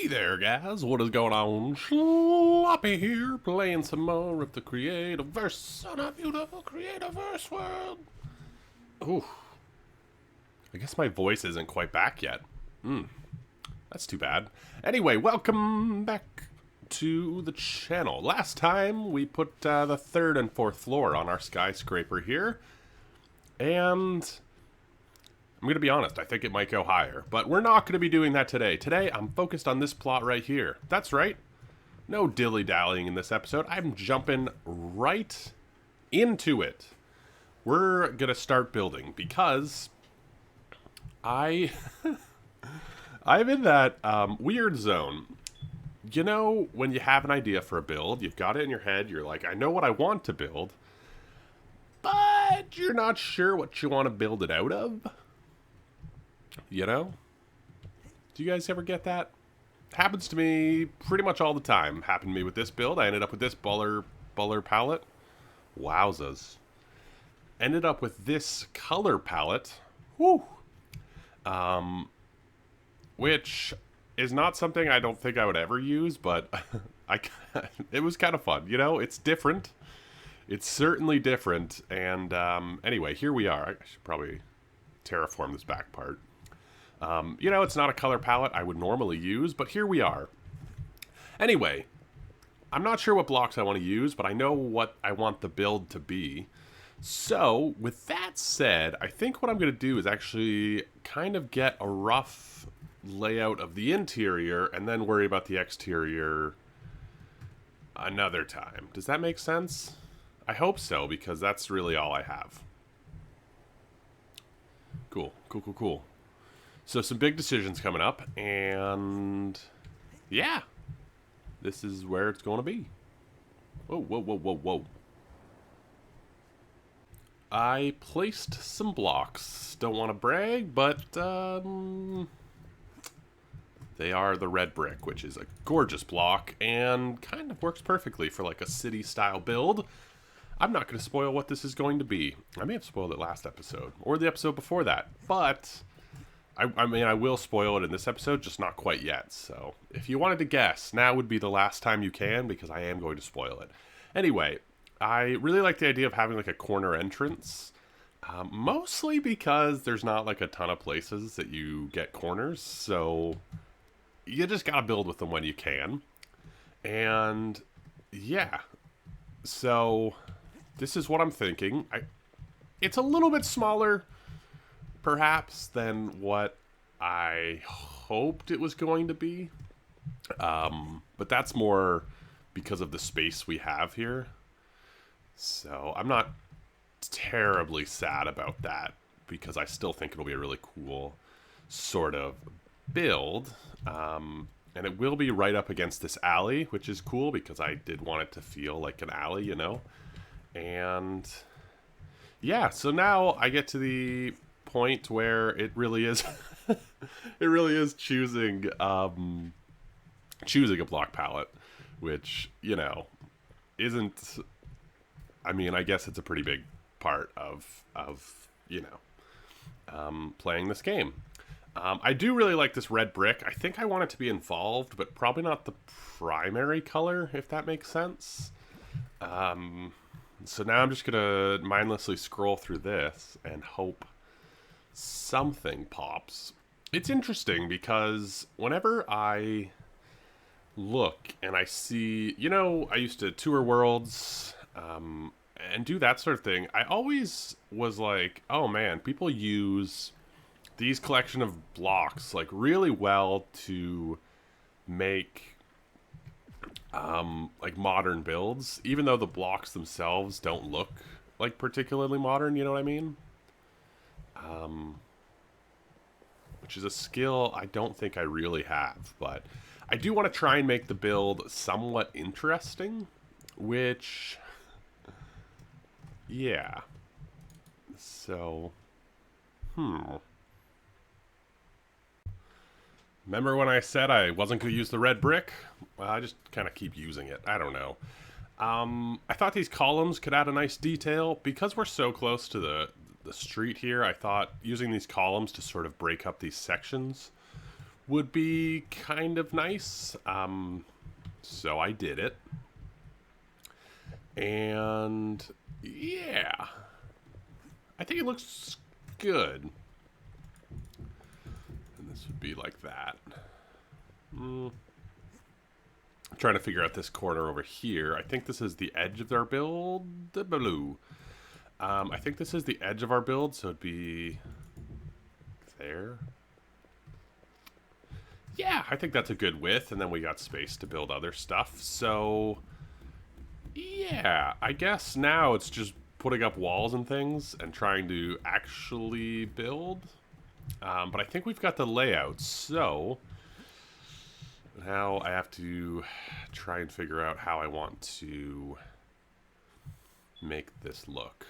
Hey there, guys. What is going on? Sloppy here, playing some more of the Creativerse on a beautiful Creativerse world. Ooh, I guess my voice isn't quite back yet. That's too bad. Anyway, welcome back to the channel. Last time we put the third and fourth floor on our skyscraper here, and I'm going to be honest, I think it might go higher, but we're not going to be doing that today. Today, I'm focused on this plot right here. That's right. No dilly-dallying in this episode. I'm jumping right into it. We're going to start building because I'm in that weird zone. You know, when you have an idea for a build, you've got it in your head, you're like, I know what I want to build, but you're not sure what you want to build it out of. You know? Do you guys ever get that? Happens to me pretty much all the time. Happened to me with this build. I ended up with this buller palette. Wowzas. Ended up with this color palette. Whew. Which is not something I don't think I would ever use, but it was kind of fun. You know, it's different. It's certainly different. And anyway, here we are. I should probably terraform this back part. You know, it's not a color palette I would normally use, but here we are. Anyway, I'm not sure what blocks I want to use, but I know what I want the build to be. So, with that said, I think what I'm going to do is actually kind of get a rough layout of the interior and then worry about the exterior another time. Does that make sense? I hope so, because that's really all I have. Cool. So some big decisions coming up, and yeah, this is where it's going to be. Whoa. I placed some blocks. Don't want to brag, but they are the red brick, which is a gorgeous block and kind of works perfectly for like a city-style build. I'm not going to spoil what this is going to be. I may have spoiled it last episode, or the episode before that, but I mean, I will spoil it in this episode, just not quite yet. So if you wanted to guess, now would be the last time you can, because I am going to spoil it. Anyway, I really like the idea of having like a corner entrance, mostly because there's not like a ton of places that you get corners, so you just gotta build with them when you can. And yeah, so this is what I'm thinking. It's a little bit smaller, perhaps, than what I hoped it was going to be. But that's more because of the space we have here. So I'm not terribly sad about that, because I still think it'll be a really cool sort of build. And it will be right up against this alley, which is cool because I did want it to feel like an alley, you know? And yeah, so now I get to the point where it really is it really is choosing a block palette, which, you know, isn't, I mean, I guess it's a pretty big part of you know, playing this game. I do really like this red brick. I think I want it to be involved, but probably not the primary color, if that makes sense. So now I'm just gonna mindlessly scroll through this and hope something pops. It's interesting because whenever I look and I see, you know, I used to tour worlds and do that sort of thing, I always was like, oh man, people use these collection of blocks like really well to make like modern builds, even though the blocks themselves don't look like particularly modern, you know what I mean? Which is a skill I don't think I really have, but I do want to try and make the build somewhat interesting, which, yeah. So, remember when I said I wasn't going to use the red brick? Well, I just kind of keep using it. I don't know. I thought these columns could add a nice detail. Because we're so close to the street here, I thought using these columns to sort of break up these sections would be kind of nice. So I did it. And yeah, I think it looks good. And this would be like that. I'm trying to figure out this corner over here. I think this is the edge of our build. Blue. I think this is the edge of our build, so it'd be there. Yeah, I think that's a good width, and then we got space to build other stuff. So, yeah, I guess now it's just putting up walls and things and trying to actually build. But I think we've got the layout, so now I have to try and figure out how I want to make this look.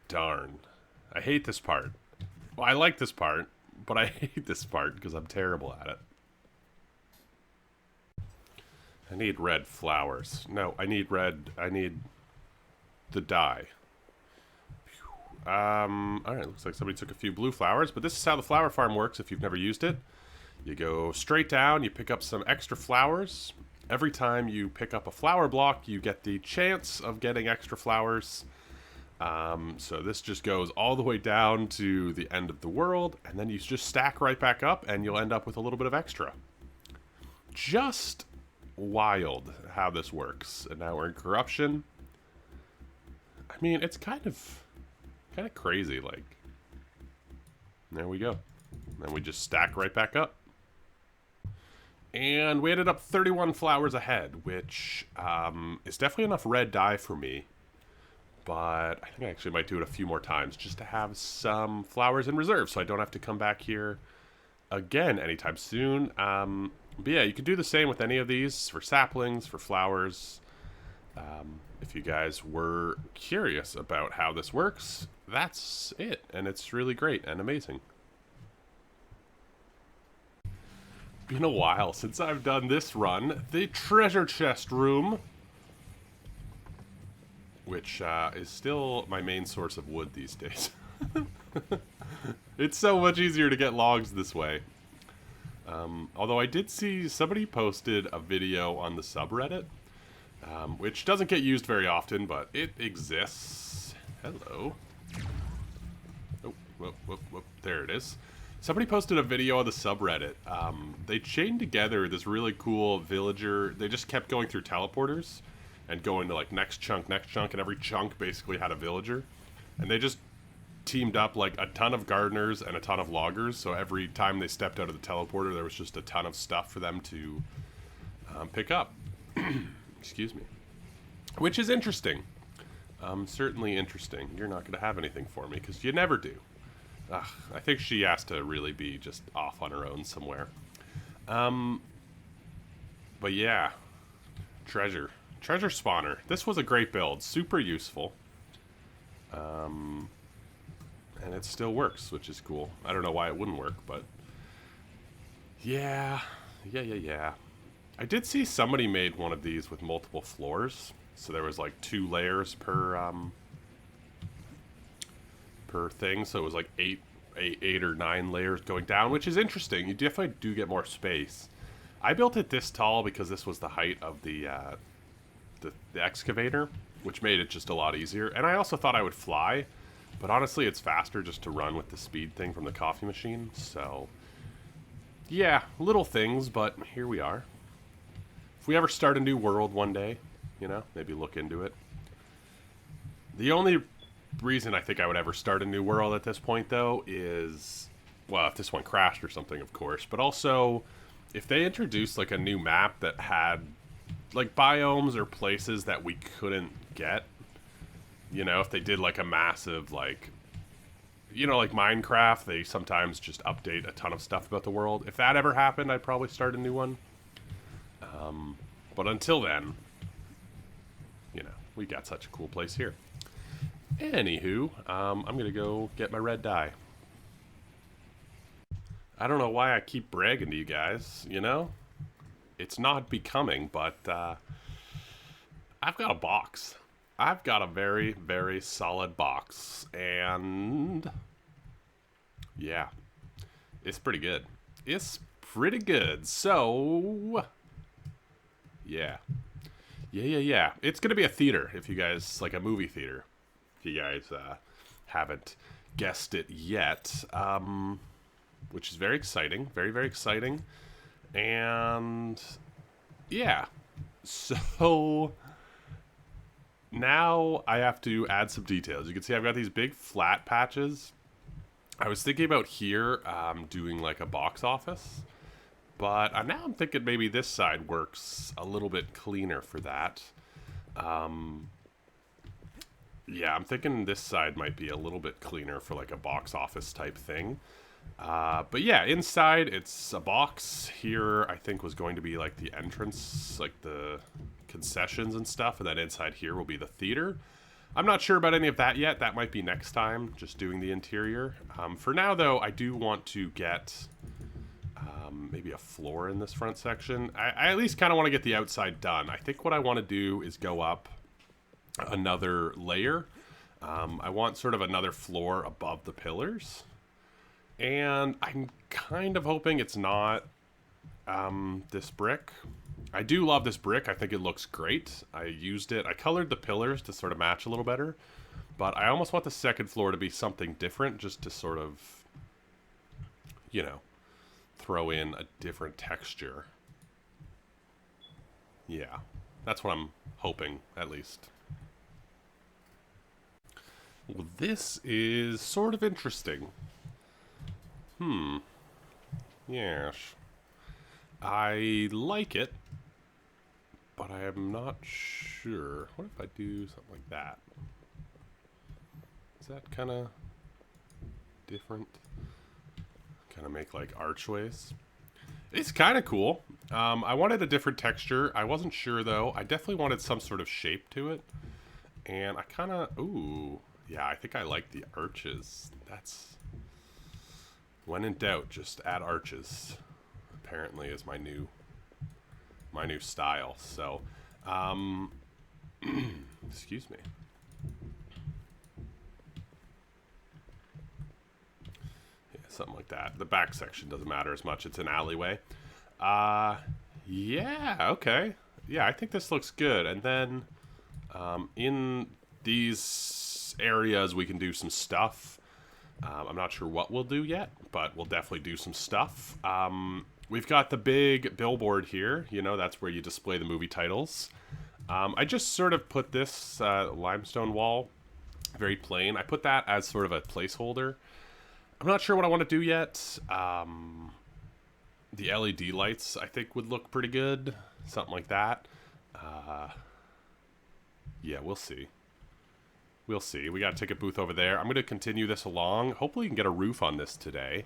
Darn. I hate this part. Well, I like this part, but I hate this part because I'm terrible at it. I need red flowers. No, I need red. I need the dye. Alright, looks like somebody took a few blue flowers, but this is how the flower farm works if you've never used it. You go straight down, you pick up some extra flowers. Every time you pick up a flower block, you get the chance of getting extra flowers. So this just goes all the way down to the end of the world, and then you just stack right back up, and you'll end up with a little bit of extra. Just wild how this works. And now we're in corruption. I mean, it's kind of crazy, like. There we go. Then we just stack right back up. And we ended up 31 flowers ahead, which is definitely enough red dye for me. But I think I actually might do it a few more times just to have some flowers in reserve so I don't have to come back here again anytime soon. But yeah, you can do the same with any of these for saplings, for flowers. If you guys were curious about how this works, that's it. And it's really great and amazing. Been a while since I've done this run. The treasure chest room, which is still my main source of wood these days. It's so much easier to get logs this way. Although I did see somebody posted a video on the subreddit, which doesn't get used very often, but it exists. Hello. Oh, whoop, whoop, whoop. There it is. Somebody posted a video on the subreddit. They chained together this really cool villager. They just kept going through teleporters and going to like next chunk, and every chunk basically had a villager. And they just teamed up like a ton of gardeners and a ton of loggers, so every time they stepped out of the teleporter there was just a ton of stuff for them to pick up. Excuse me. Which is interesting. Certainly interesting. You're not going to have anything for me, because you never do. Ugh, I think she has to really be just off on her own somewhere. But yeah. Treasure spawner. This was a great build. Super useful. And it still works, which is cool. I don't know why it wouldn't work, but yeah. I did see somebody made one of these with multiple floors, so there was like 2 layers per thing, so it was like eight or 9 layers going down, which is interesting. You definitely do get more space. I built it this tall because this was the height of the excavator, which made it just a lot easier. And I also thought I would fly, but honestly it's faster just to run with the speed thing from the coffee machine. So yeah, little things, but here we are. If we ever start a new world one day, you know, maybe look into it. The only reason I think I would ever start a new world at this point, though, is, well, if this one crashed or something, of course, but also if they introduced like a new map that had like biomes or places that we couldn't get. You know, if they did like a massive, like, you know, like Minecraft, they sometimes just update a ton of stuff about the world. If that ever happened, I'd probably start a new one. But until then, you know, we got such a cool place here. Anywho, I'm going to go get my red dye. I don't know why I keep bragging to you guys, you know? It's not becoming, but I've got a box. I've got a very, very solid box. And yeah, It's pretty good. It's pretty good. So, yeah. Yeah. It's going to be a theater, if you guys, like a movie theater. If you guys haven't guessed it yet. Which is very exciting. Very, very exciting. And, yeah. So, now I have to add some details. You can see I've got these big flat patches. I was thinking about here doing like a box office. But now I'm thinking maybe this side works a little bit cleaner for that. Yeah, I'm thinking this side might be a little bit cleaner for like a box office type thing. But yeah, inside it's a box. Here I think was going to be like the entrance, like the concessions and stuff. And then inside here will be the theater. I'm not sure about any of that yet. That might be next time, just doing the interior. For now, though, I do want to get... maybe a floor in this front section. I at least kind of want to get the outside done. I think what I want to do is go up another layer. I want sort of another floor above the pillars. And I'm kind of hoping it's not this brick. I do love this brick. I think it looks great. I used it. I colored the pillars to sort of match a little better. But I almost want the second floor to be something different, just to sort of, you know, throw in a different texture. Yeah, that's what I'm hoping, at least. Well, this is sort of interesting. Yes. I like it, but I am not sure. What if I do something like that? Is that kind of different? Kind of make like archways. It's kind of cool. I wanted a different texture. I wasn't sure though. I definitely wanted some sort of shape to it. And I kind of, ooh, yeah, I think I like the arches. That's, when in doubt, just add arches. Apparently is my new style. So, excuse me. Something like that. The back section doesn't matter as much. It's an alleyway. Yeah, okay. Yeah, I think this looks good. And then in these areas, we can do some stuff. I'm not sure what we'll do yet, but we'll definitely do some stuff. We've got the big billboard here. You know, that's where you display the movie titles. I just sort of put this limestone wall, very plain. I put that as sort of a placeholder. I'm not sure what I want to do yet. The LED lights, I think, would look pretty good. Something like that. Yeah, we'll see. We'll see. We got a ticket booth over there. I'm going to continue this along. Hopefully we can get a roof on this today.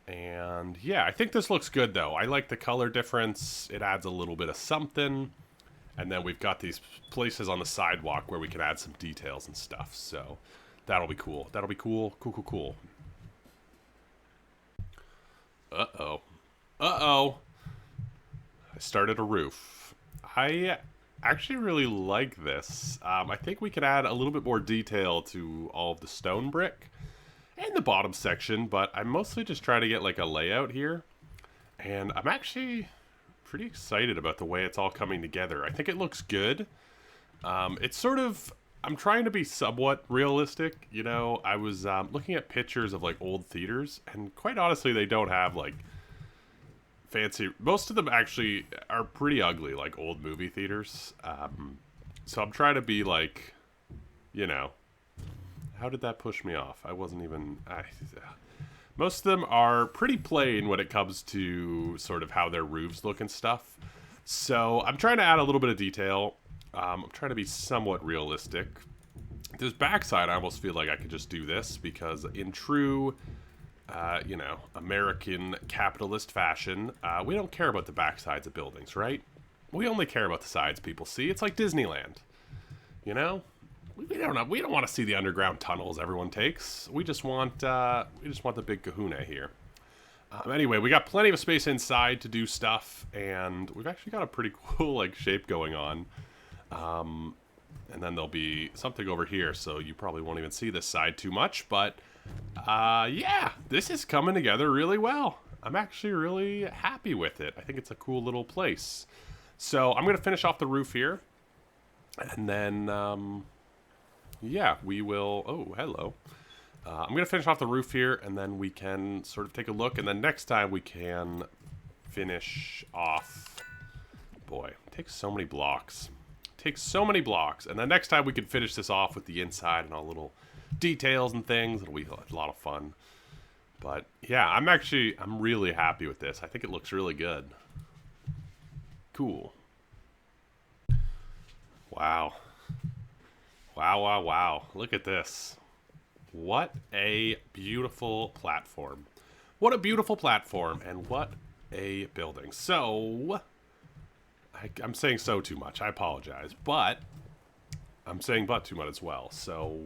And yeah, I think this looks good, though. I like the color difference. It adds a little bit of something. And then we've got these places on the sidewalk where we can add some details and stuff. So that'll be cool. That'll be cool. Cool. Uh-oh. I started a roof. I actually really like this. I think we could add a little bit more detail to all of the stone brick and the bottom section, but I'm mostly just trying to get like a layout here. And I'm actually pretty excited about the way it's all coming together. I think it looks good. It's sort of... I'm trying to be somewhat realistic, you know. I was looking at pictures of like old theaters, and quite honestly, they don't have like fancy. Most of them actually are pretty ugly, like old movie theaters. So I'm trying to be like, you know, how did that push me off? I wasn't even. Most of them are pretty plain when it comes to sort of how their roofs look and stuff. So I'm trying to add a little bit of detail. I'm trying to be somewhat realistic. This backside, I almost feel like I could just do this because in true, you know, American capitalist fashion, we don't care about the backsides of buildings, right? We only care about the sides people see. It's like Disneyland, you know? We don't want to see the underground tunnels everyone takes. We just want the big kahuna here. Anyway, we got plenty of space inside to do stuff, and we've actually got a pretty cool like shape going on. And then there'll be something over here, so you probably won't even see this side too much, but Yeah, this is coming together really well. I'm actually really happy with it. I think it's a cool little place. So I'm going to finish off the roof here. And then, yeah, we will... Oh, hello. I'm going to finish off the roof here, and then we can sort of take a look. And then next time we can finish off... Boy, it takes so many blocks. It takes so many blocks. And then next time we can finish this off with the inside and all little details and things. It'll be a lot of fun. But, yeah, I'm really happy with this. I think it looks really good. Cool. Wow. Wow, wow, wow. Look at this. What a beautiful platform. What a beautiful platform, and what a building. So, I'm saying so too much. I apologize. But, I'm saying but too much as well. So,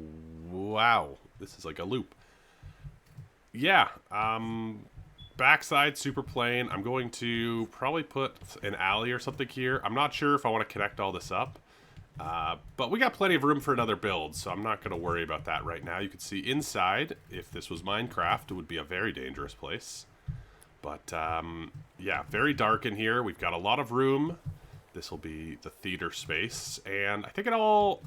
wow. This is like a loop. Yeah, backside super plain. I'm going to probably put an alley or something here. I'm not sure if I want to connect all this up. But we got plenty of room for another build, so I'm not going to worry about that right now. You can see inside, if this was Minecraft, it would be a very dangerous place. But, yeah, very dark in here. We've got a lot of room. This will be the theater space. And I think it all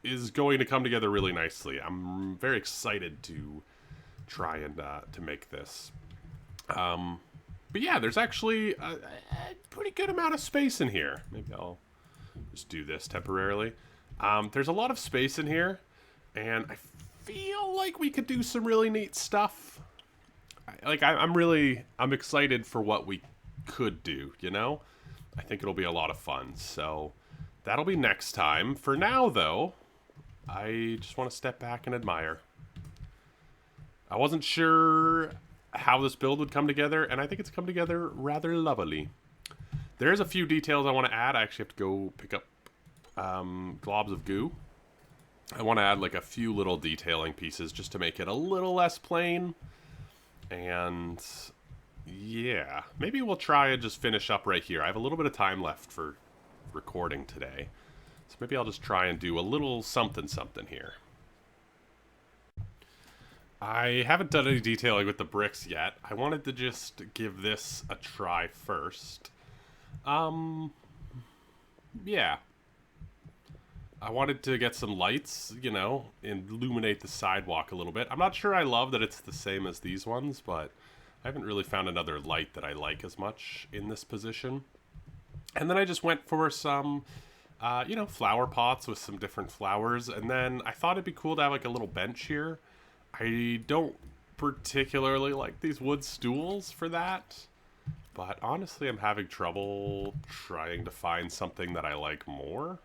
is going to come together really nicely. I'm very excited to try and to make this. But yeah, there's actually a pretty good amount of space in here. Maybe I'll just do this temporarily. There's a lot of space in here, and I feel like we could do some really neat stuff. I'm excited for what we could do, you know? I think it'll be a lot of fun, so that'll be next time. For now, though, I just want to step back and admire. I wasn't sure how this build would come together, and I think it's come together rather lovely. There's a few details I want to add. I actually have to go pick up globs of goo. I want to add like a few little detailing pieces just to make it a little less plain. And yeah, maybe we'll try and just finish up right here. I have a little bit of time left for recording today. So maybe I'll just try and do a little something here. I haven't done any detailing with the bricks yet. I wanted to just give this a try first. Yeah. I wanted to get some lights, you know, and illuminate the sidewalk a little bit. I'm not sure I love that it's the same as these ones, but I haven't really found another light that I like as much in this position. And then I just went for some, you know, flower pots with some different flowers. And then I thought it'd be cool to have like a little bench here. I don't particularly like these wood stools for that, but honestly I'm having trouble trying to find something that I like more.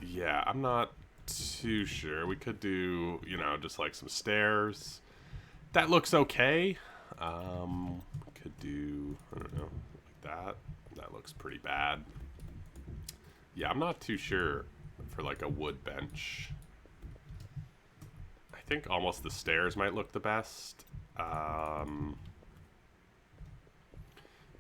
Yeah, I'm not too sure. We could do, you know, just like some stairs. That looks okay. Could do, I don't know, like that. That looks pretty bad. Yeah, I'm not too sure for like a wood bench. I think almost the stairs might look the best. But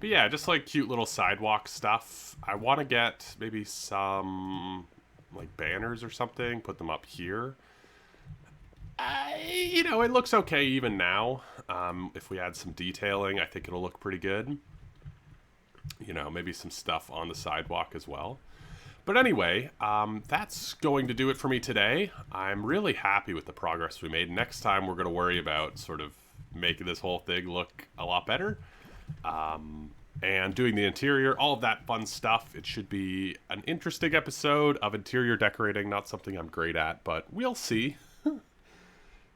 yeah, just like cute little sidewalk stuff. I want to get maybe some like banners or something, put them up here. You know, it looks okay even now. If we add some detailing, I think it'll look pretty good. You know, maybe some stuff on the sidewalk as well. But anyway, that's going to do it for me today. I'm really happy with the progress we made. Next time, we're going to worry about sort of making this whole thing look a lot better. And doing the interior, all of that fun stuff. It should be an interesting episode of interior decorating. Not something I'm great at, but we'll see.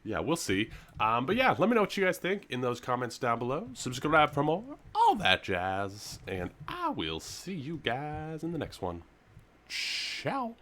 Yeah, we'll see. But yeah, let me know what you guys think in those comments down below. Subscribe for more, all that jazz. And I will see you guys in the next one. Ciao.